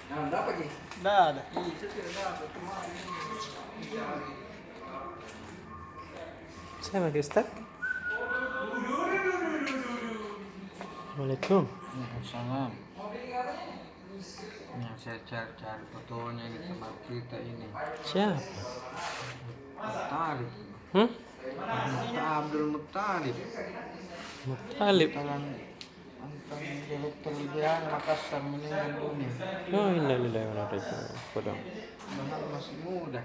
Nah, dapat lagi? Dah ada. Itu tidak dapat. Saya pakai Ustaz. Assalamualaikum. Waalaikumsalam. Yang saya cari fotonya di tempat kita ini. Siapa? Muttalib. Abdul Muttalib. Muttalib. Mantan direktur LBH Makassar meninggal dunia. Oh, innalillahi wa inna ilaihi raji'un. Bahkan masih muda.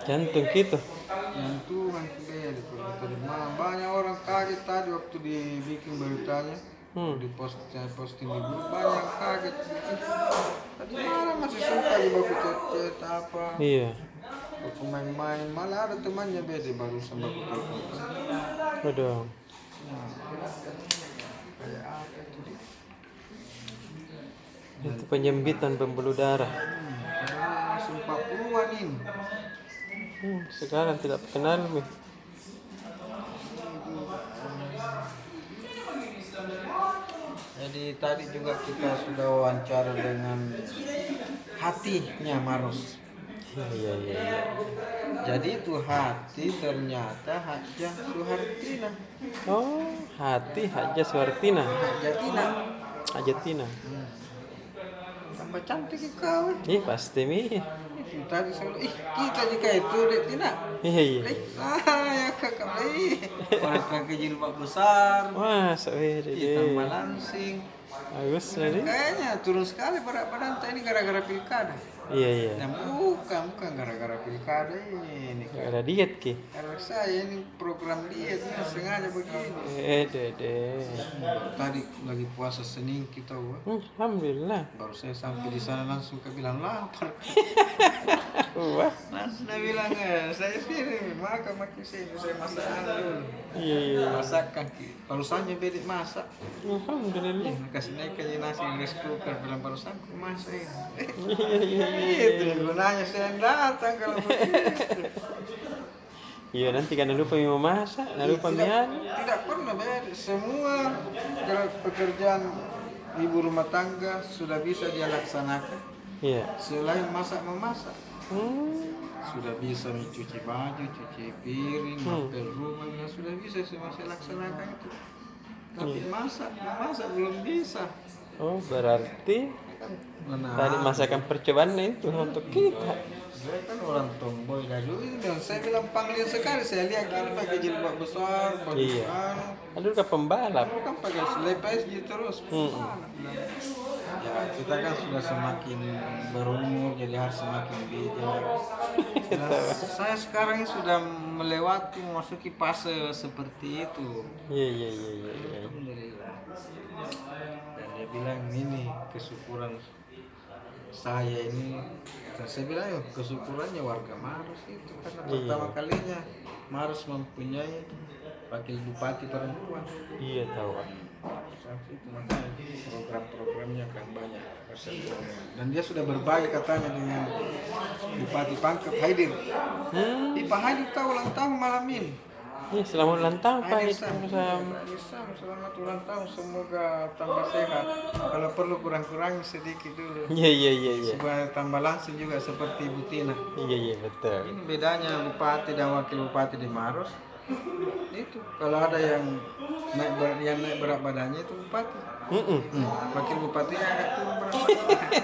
Jantung gitu. Jantungan beda. Banyak orang kaget tadi waktu dibikin beritanya. Saya posting di grup banyak yang kaget. Tadi malah masih suka di baku chat apa. Iya. Baku main-main, malah ada temannya beda barusan baku telepon. Aduh. Kayak apa itu? Itu penyempitan pembuluh darah. Karena masih 40-an ini. Sekarang tidak kenal nih. Jadi tadi juga kita sudah wawancara dengan hatinya Maros. Iya. Jadi itu hati ternyata Hajah Suhartina. Oh, hati Hajah Suhartina. Hajatina. Hajatina. Tambah cantik kau. Pasti mi. Itu tadi selalu kita jika itu dek Tina. Iya. Ya kakak pakai jilbab besar. Wah, sawir Tambah langsing. Bagus tadi. Kayaknya turun sekali berat badan ini gara-gara pilkada. Iya. Yang bukan gara-gara pilkada ini. Ada diet ki. Karena saya ini program dietnya sengaja begini. Dede. Tadi lagi puasa Senin kita, Alhamdulillah. baru saya sampai di sana langsung ke bilang lapar. Wah. Langsung dia bilang saya sini makan sini saya masak dulu. Iya. Masakan barusannya bedik masak. Alhamdulillah. Kasih naik aja nasi rice cooker bilang barusan aku masak. Iya. Itu gunanya saya yang datang kalau begitu. Iya, nanti kan lupa mau masak, lupa mian. Tidak pernah semua pekerjaan ibu rumah tangga sudah bisa dia laksanakan. Iya. Selain memasak. Sudah bisa mencuci baju, cuci piring, ngepel rumahnya sudah bisa semua saya laksanakan itu. Tapi memasak belum bisa. Oh, berarti tadi masakan percobaan itu untuk kita. Saya kan orang tomboy dulu dan saya bilang panggil sekali. Saya lihat kiri pakai jilbab besar, Iya. Aduh, ke pembalap. kan pakai selepas gitu terus. Ya kita kan sudah semakin berumur jadi harus semakin bijak. Saya sekarang sudah melewati memasuki fase seperti itu. Iya. Alhamdulillah. Dan dia bilang ini kesyukuran saya ini. Dan saya bilang kesyukurannya warga Maros itu karena pertama kalinya Maros mempunyai wakil bupati perempuan. Iya, tahu. Itu makanya program-programnya akan banyak dan dia sudah berbaik katanya dengan Bupati Pangkep Haidir. Pak Haidir tahu ulang tahun malam ini. Iya, selamat ulang tahun Pak. Selamat ulang tahun, semoga tambah sehat. Kalau perlu kurang-kurangin sedikit dulu. Iya. Supaya tambah langsing juga seperti Ibu Tina. Iya, betul. Ini bedanya bupati dan wakil bupati di Maros. Itu kalau ada yang naik berat badannya itu bupati. Wakil bupatinya agak turun berat badannya.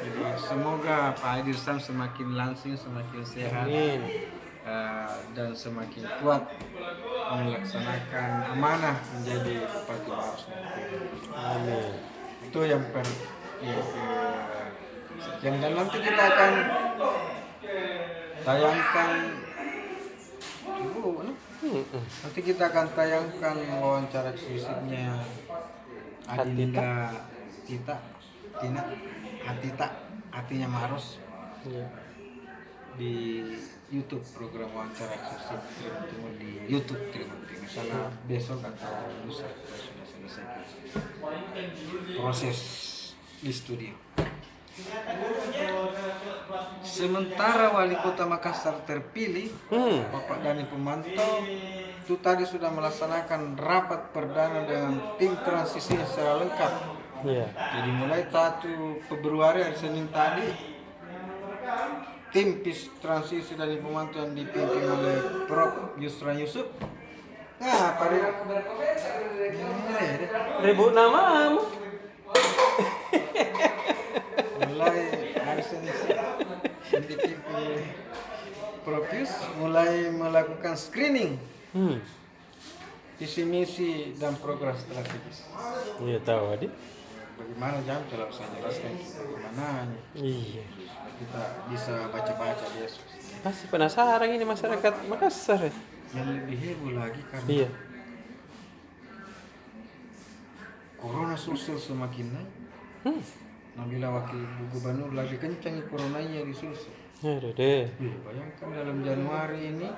Jadi semoga Pak Haidir Sam semakin langsing, semakin sehat. Amin. Dan semakin kuat melaksanakan amanah menjadi bupati Maros. Amin. Itu yang sekian dan nanti kita akan tayangkan nanti kita akan tayangkan wawancara eksklusifnya Adinda Tina Hatinya Maros di YouTube, program wawancara eksklusif Timur di YouTube Timur. Misalnya besok atau lusa sudah selesai proses di studio. Sementara wali kota Makassar terpilih, Bapak Dhani Pemantau itu tadi sudah melaksanakan rapat perdana dengan tim transisi secara lengkap. Iya. Jadi mulai 1 Februari hari Senin tadi, tim transisi dari Pemantau yang dipimpin oleh Prof. Yusran Yusuf. Nah, pada Ribut namamu. mulai hari Senin yang dipimpin oleh Prof. Yus mulai melakukan screening visi misi dan program strategis. Iya tahu adik. Bagaimana jam kalau saya jelaskan bagaimana Iya. kita bisa baca-baca dia. Pasti penasaran ini masyarakat Makassar ya. Yang lebih heboh lagi karena Iya. corona Sulsel semakin naik. Nabila wakil gubernur lagi kencang coronanya di Sulsel. Ada deh. Bayangkan dalam Januari ini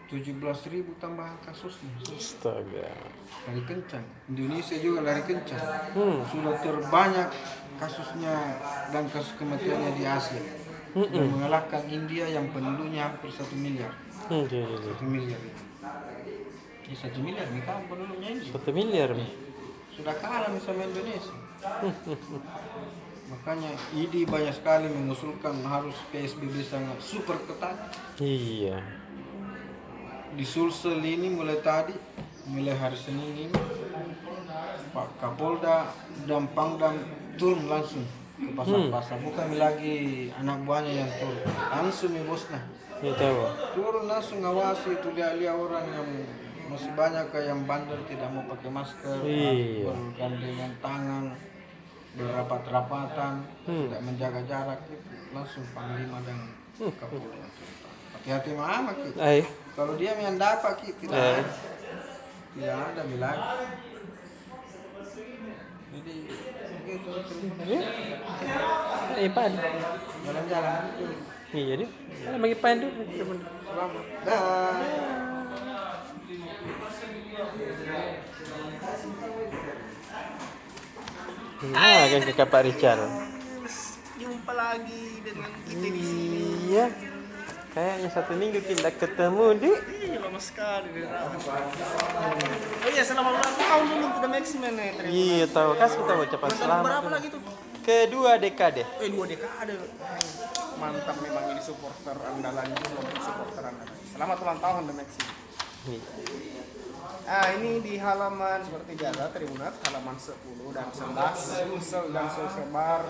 17.000 tambahan kasusnya. Astaga. Lari kencang. Indonesia juga lari kencang. Sudah terbanyak kasusnya dan kasus kematiannya di Asia. Dan mengalahkan India yang penduduknya hampir 1 miliar. 1 miliar itu. Ya 1 miliar nih kan penduduknya ini. 1 miliar nih. Sudah kalah nih sama Indonesia. Makanya IDI banyak sekali mengusulkan harus PSBB sangat super ketat. Iya. Di Sulsel ini mulai hari Senin ini Pak Kapolda dan Pangdam turun langsung ke pasar-pasar, bukan lagi anak buahnya yang turun, langsung nih bosnya Iya tahu. turun langsung ngawasi itu, lihat orang yang masih banyak kayak yang bandel tidak mau pakai masker, Iya. bergandengan tangan, berapat-rapatan, tidak menjaga jarak, itu langsung Panglima dan Kapolda. Hati-hati mama kita. Kalau dia yang dapat kita tidak ada bilang. Jadi begitu. Pan. Jalan-jalan. Iya dia. Kalau bagi pan tu. Selamat. Dah. Kan ke Pak Richard. Jumpa lagi dengan kita di sini. Iya. Kayaknya 1 minggu tidak ketemu, Dik. Iya, lama sekali. Oh iya, selamat ulang tahun dulu kita Maximan nih. Iya tahu. Kasih kita ucapan selamat. Berapa lagi tuh? Kedua dekade. 2 dekade. Mantap memang ini supporter andalan juga, supporter andalan. Selamat ulang tahun The Maximan. Ini di halaman seperti biasa Tribunat halaman 10 dan 11 Sulsel dan Sulsel Bar.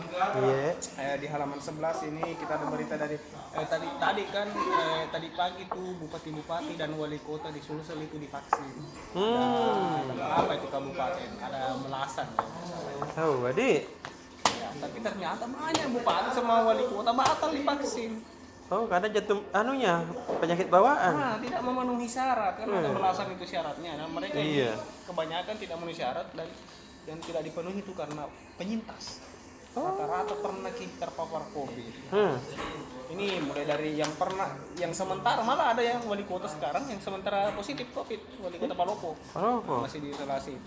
Iya. Di halaman 11 ini kita ada berita dari tadi pagi tuh bupati-bupati dan wali kota di Sulsel itu divaksin. Dan apa itu kabupaten? Ada belasan ya. Tahu, Adik. Ya, tapi ternyata banyak bupati sama wali kota batal divaksin. Oh, karena jantung penyakit bawaan. Tidak memenuhi syarat kan ada belasan itu syaratnya. Nah, mereka ini kebanyakan tidak memenuhi syarat dan yang tidak dipenuhi itu karena penyintas. Rata-rata pernah terpapar COVID. Ini mulai dari yang sementara, malah ada yang wali kota sekarang yang sementara positif COVID, wali kota Palopo. Masih diisolasi.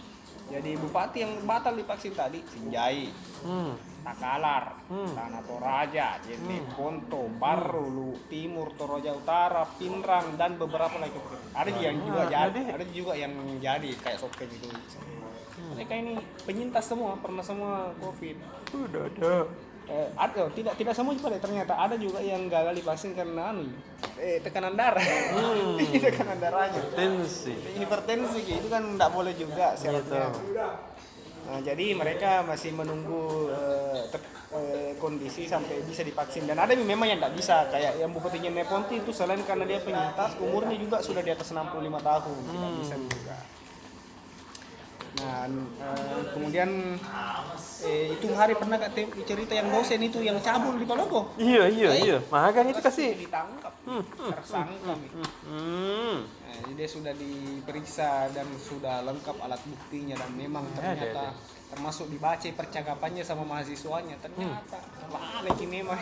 Jadi bupati yang batal divaksin tadi Sinjai, Takalar, Tanah Toraja, Jeneponto, Barulu, Timur, Toraja Utara, Pinrang dan beberapa lagi. Ada juga yang jadi kayak Soken itu. Mereka ini penyintas semua, pernah semua COVID. Udah ada. Tidak semua juga ternyata ada juga yang gagal divaksin karena tekanan darah. Tekanan darahnya. Hipertensi itu kan tidak boleh juga syaratnya. Nah, jadi mereka masih menunggu kondisi sampai bisa divaksin dan ada memang yang tidak bisa kayak yang bupatinya Neponti itu selain karena dia penyintas umurnya juga sudah di atas 65 tahun tidak bisa juga. Nah, kemudian hitung hari pernah cerita yang dosen itu yang cabul di Palopo. Iya. Makan itu kasih ditangkap, tersangka. Jadi dia sudah diperiksa dan sudah lengkap alat buktinya dan memang ternyata termasuk dibaca percakapannya sama mahasiswanya ternyata lagi memang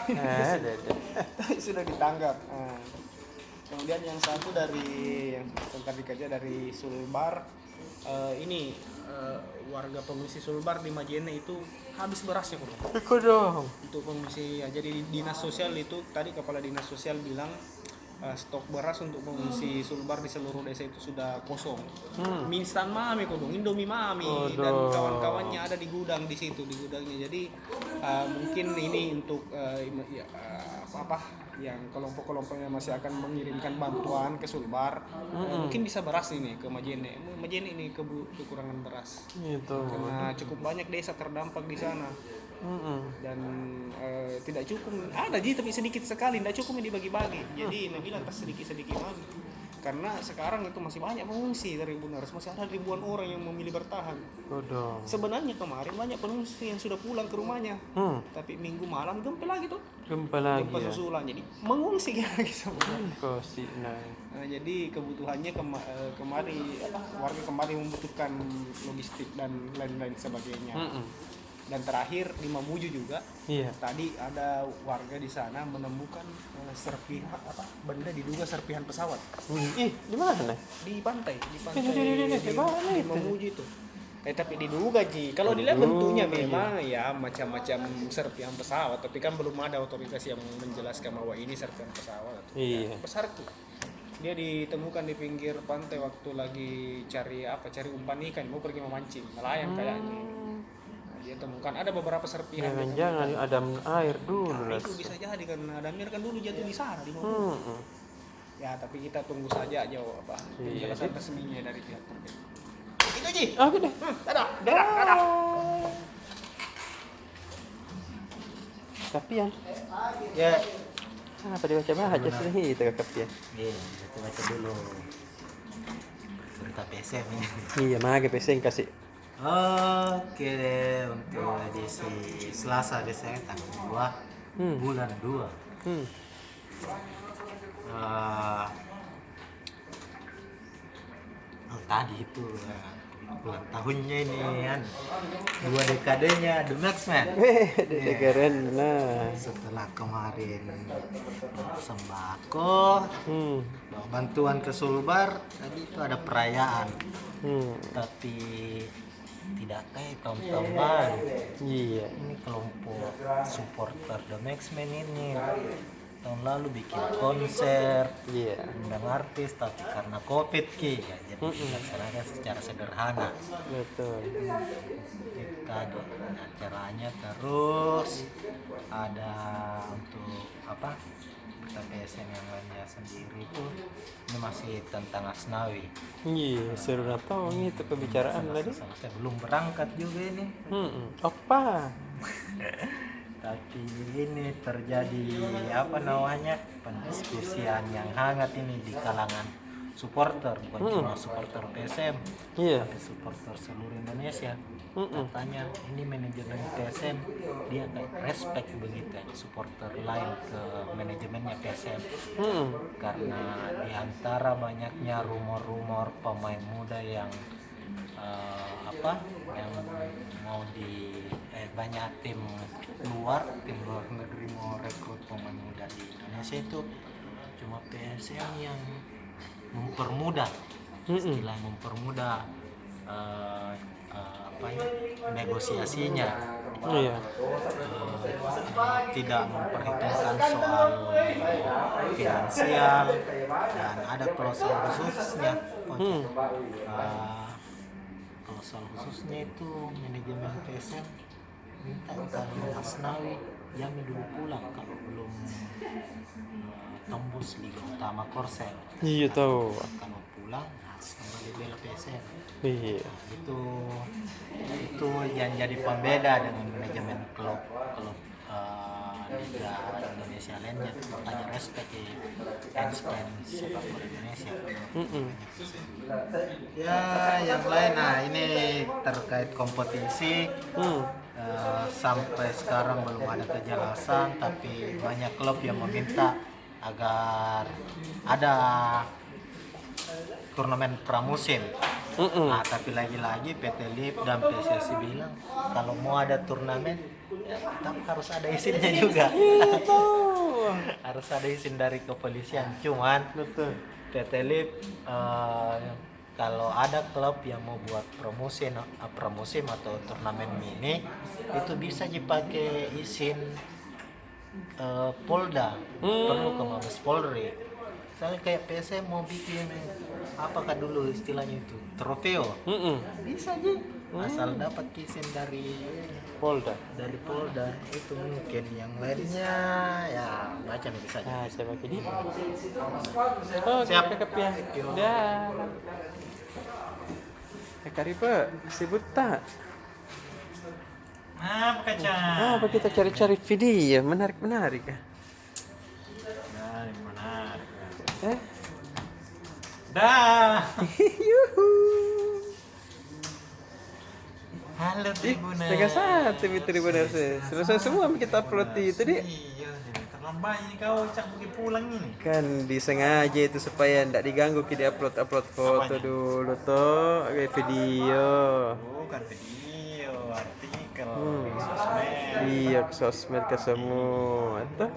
sudah ditangkap. Kemudian yang satu dari yang tadi kerja dari Sulbar ini warga pengungsi Sulbar di Majene itu habis berasnya kok. Ikut dong. Untuk pengungsi ya, jadi dinas sosial itu tadi kepala dinas sosial bilang stok beras untuk pengungsi Sulbar di seluruh desa itu sudah kosong. Mie instan mami kodong, Indomie mami dan kawan-kawannya ada di gudang di situ di gudangnya. Jadi mungkin ini untuk yang kelompok-kelompoknya masih akan mengirimkan bantuan ke Sulbar, mungkin bisa beras ini ke Majene. Majene ini kekurangan beras. Gitu. Karena cukup banyak desa terdampak di sana. Dan tidak cukup, ada jadi tapi sedikit sekali, tidak cukup dibagi-bagi. Jadi ini bilang sedikit-sedikit lagi. Karena sekarang itu masih banyak pengungsi dari Bunaras, masih ada ribuan orang yang memilih bertahan. Sebenarnya kemarin banyak pengungsi yang sudah pulang ke rumahnya, tapi minggu malam gempa lagi tuh. Gempa susulan, jadi mengungsi lagi semua. Nah, jadi kebutuhannya warga kembali membutuhkan logistik dan lain-lain sebagainya. Dan terakhir di Mamuju juga, tadi ada warga di sana menemukan serpihan benda diduga serpihan pesawat. Di mana? Di pantai di Mamuju itu. Tapi diduga kalau dilihat bentuknya memang ya macam-macam serpihan pesawat, tapi kan belum ada otoritas yang menjelaskan bahwa ini serpihan pesawat. Besar tuh. Dia ditemukan di pinggir pantai waktu lagi cari umpan ikan, mau pergi memancing, nelayan kayaknya. Dia temukan ada beberapa serpihan. Jangan ada air dulu. Itu bisa jadi karena Adamir kan dulu jatuh di sana di Mamuju. Ya tapi kita tunggu saja jawab penjelasan resminya dari pihak terkait. Itu Ji. Oke deh. Dadah. Kapian. Ya. Apa dibaca-baca sih itu kapian? Iya, kita baca dulu berita PSM ini. Iya, mage PSM kasih. Oke deh, untuk edisi Selasa Desember tanggal 2 bulan 2. Tadi itu ulang tahunnya ini kan 2 dekadenya The Maxman. Keren lah. Setelah kemarin sembako, bantuan ke Sulbar, tadi itu ada perayaan. Tapi tidak kayak tahun-tahun lalu. Ini kelompok supporter The Maxman ini tahun lalu bikin konser, undang artis, tapi karena COVID jadi dilaksanakan secara sederhana. Betul. Kita ada acaranya, terus ada untuk PSM yang lainnya sendiri itu ini masih tentang Asnawi. Seru tahu itu pembicaraan tadi. Saya belum berangkat juga ini. Apa? Tapi ini terjadi pendiskusian yang hangat ini di kalangan supporter, bukan cuma supporter PSM, tapi supporter seluruh Indonesia. Katanya ini manajemen PSM dia kayak respect begitu ya, supporter lain ke manajemennya PSM, karena diantara banyaknya rumor-rumor pemain muda yang yang mau banyak tim luar negeri mau rekrut pemain muda di Indonesia itu cuma PSM yang mempermudah, istilah mempermudah negosiasinya, tidak memperhitungkan soal finansial dan ada klausul khususnya. Klausul khususnya itu manajemen PSM minta kalau Asnawi Yami dulu pulang kalau belum tembus Liga Utama Korsel. Tahu. Kalau pulang harus kembali bela PSM. Itu yang jadi pembeda dengan manajemen klub Liga Indonesia lainnya, makanya respect fans sepak bola Indonesia. Ya yang lain, ini terkait kompetisi. Sampai sekarang belum ada kejelasan, tapi banyak klub yang meminta agar ada turnamen pramusim. Tapi lagi-lagi PT LIP dan PSSI bilang kalau mau ada turnamen ya tetap harus ada izinnya juga. Harus ada izin dari kepolisian. Cuman PT LIP kalau ada klub yang mau buat promosi atau turnamen mini itu bisa dipakai izin Polda, perlu ke Mabes Polri. Misalnya kayak PSM mau bikin apakah dulu istilahnya itu trofeo, bisa aja asal dapat izin dari Polda. itu. Mungkin yang lainnya ya macam bisa aja. Nah, saya pakai di. Oh, Siap. Kakak ya. Dah. Karipa, sibuk tak? Apa kaca? Apa kita cari-cari video menarik ya? Nah, yang menarik. Eh? Dah. Yuhu. Halo Tribuners. Setengah satu Tribuners. Selesai semua kita upload itu deh. Iya, terlambat ini kau cak pergi pulang ini. Kan disengaja itu supaya tidak diganggu kita upload foto Apanya? dulu toh, kayak video. Bukan video, artikel, sosmed. Iya, ke sosmed ke semua toh.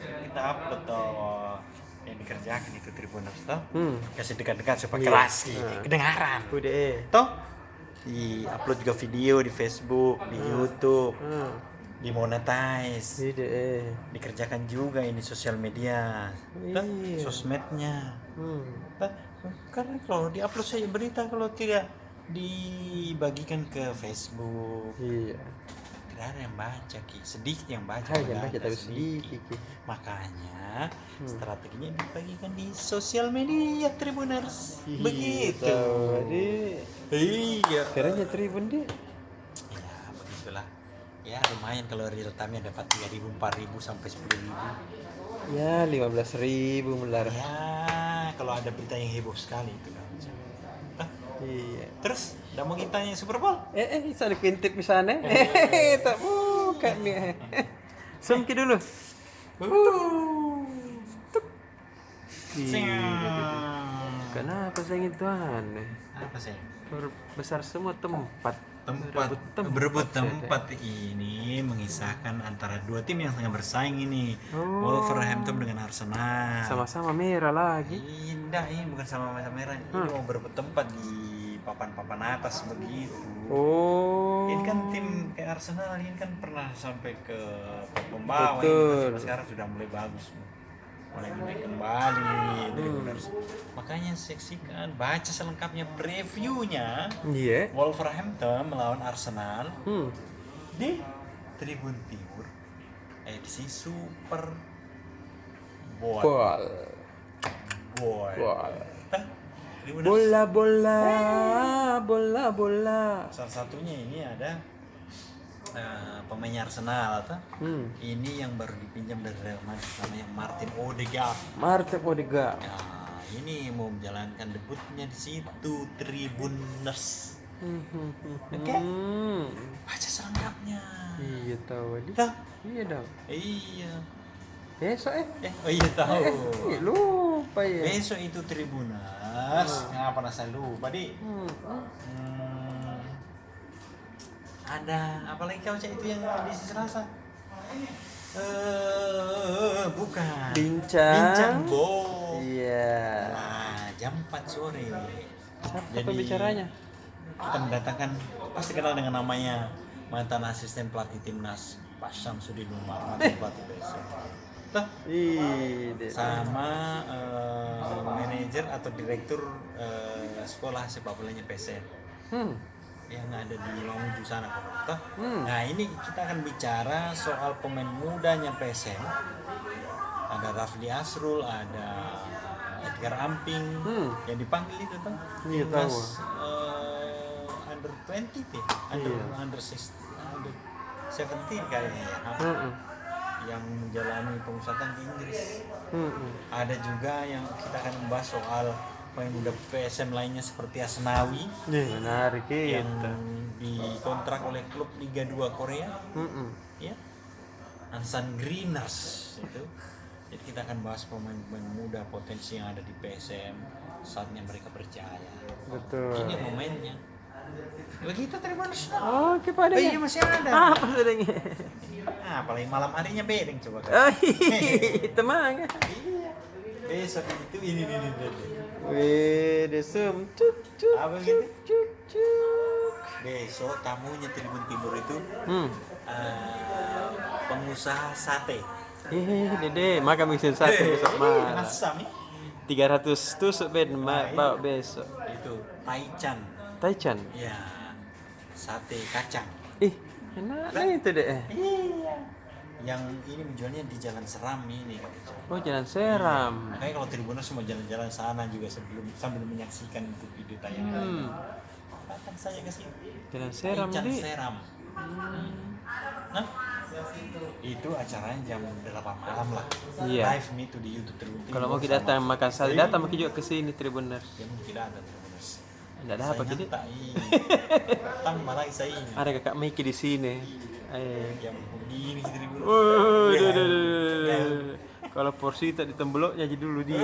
Kita upload toh yang dikerjakan itu Tribuners toh. Kasih dekat-dekat supaya Iya. keras kedengaran. Udah. Toh di upload juga video di Facebook, di YouTube, dimonetize. Iya. Dikerjakan juga ini sosial media, toh, Iya. sosmednya. Toh, karena kalau diupload saja berita, kalau tidak dibagikan ke Facebook, Iya. tidak ada yang baca, sedikit yang baca. Hai, yang padahal baca tapi sedikit. Makanya strateginya dibagikan di sosial media Tribuners. Iya, Begitu. Deh. Iya. Keren ya Tribun deh. Ya begitulah. Ya lumayan kalau real time-nya dapat 3.000, 4.000 sampai 10.000. Ya 15.000 melar. Ya kalau ada berita yang heboh sekali itu kan. Hah? Iya. Terus udah mau kita yang Super Bowl? Bisa dikintip di sana. Tak buka nih. Sumki dulu. Kenapa saya gitu aneh? Apa sih? Besar semua tempat. Berebut tempat ini mengisahkan antara dua tim yang sangat bersaing ini. Wolverhampton dengan Arsenal. Sama-sama merah lagi. Indah, ini bukan sama-sama merah. Ini mau berebut tempat di papan-papan atas begitu. Oh. Ini kan tim kayak Arsenal ini kan pernah sampai ke papan bawah. Betul. Sekarang sudah mulai bagus. Mulai naik kembali. Makanya saksikan, baca selengkapnya previewnya. Iya. Wolverhampton melawan Arsenal di Tribun Timur edisi Super Bowl. Hah? Tribuners? Bola. Salah satunya ini ada pemain Arsenal tuh. Ini yang baru dipinjam dari Real Madrid, namanya Martin Odegaard. Ya, ini mau menjalankan debutnya di situ Tribuners. Oke. Baca selengkapnya. Iya tahu dia. Dah. Iya dong. Iya. Besok Oh iya tahu. Lupa ya. Besok itu Tribuners. Ngapa saya lupa di? Ada apa lagi kau cak itu yang di Selasa? Bukan. Bincang Bo. Iya. Nah, jam 4 sore. Siapa pembicaranya? Kita mendatangkan, pasti kenal dengan namanya, mantan asisten pelatih timnas Pak Syamsuddin Umar, mantan pelatih PSM. Sama manajer atau direktur sekolah sepak bolanya PSM. Yang ada di Longju sana. Nah ini kita akan bicara soal pemain mudanya PSM. Ada Rafli Asrul, ada Edgar Amping yang dipanggil itu tuh. Iya tahu. Under 20 deh, under 16, under 17 kayaknya ya. Yang menjalani pemusatan di Inggris. Ada juga yang kita akan membahas soal pemain muda PSM lainnya seperti Asnawi. Menarik yang dikontrak oleh klub Liga 2 Korea. Ya. Ansan Greeners itu. Jadi kita akan bahas pemain-pemain muda potensi yang ada di PSM saatnya mereka percaya. Betul. Ini momennya. Begitu Tribuners. Oke, pada Iya masih ada. apa sedangnya? Apalagi malam harinya bedeng coba kan. Teman. Iya. Besok itu ini. Wih, desem. Cuk, cuk, Apa cuk, gitu? cuk, cuk. Besok tamunya Tribun Timur itu Hmm. pengusaha sate. Dede, makan bikin sate besok malam. Asam nih. 300 tusuk ben bawa besok. Itu Taichan. Taichan. Ya. Sate kacang. Ih, enak nih itu deh. Iya. Yang ini menjualnya di Jalan Seram ini. Oh, Jalan Seram. Makanya kalau Tribuners mau jalan-jalan sana juga sambil menyaksikan itu video tayangan. Datang saja ke sini. Jalan Seram Taichan di. Seram. Nah, itu acaranya jam 8 malam lah. Iya. Live nih tuh di YouTube Tribun Timur. Kalau mau kita datang makan sate, datang mungkin juga ke sini Tribuners. Ya mungkin tidak ada Tribuners. Enggak ada apa gitu. Datang malah saya ini. Ada kakak Miki di sini. Yang begini sih Tribuners. Kalau porsi tak ditembelok nyanyi dulu dia.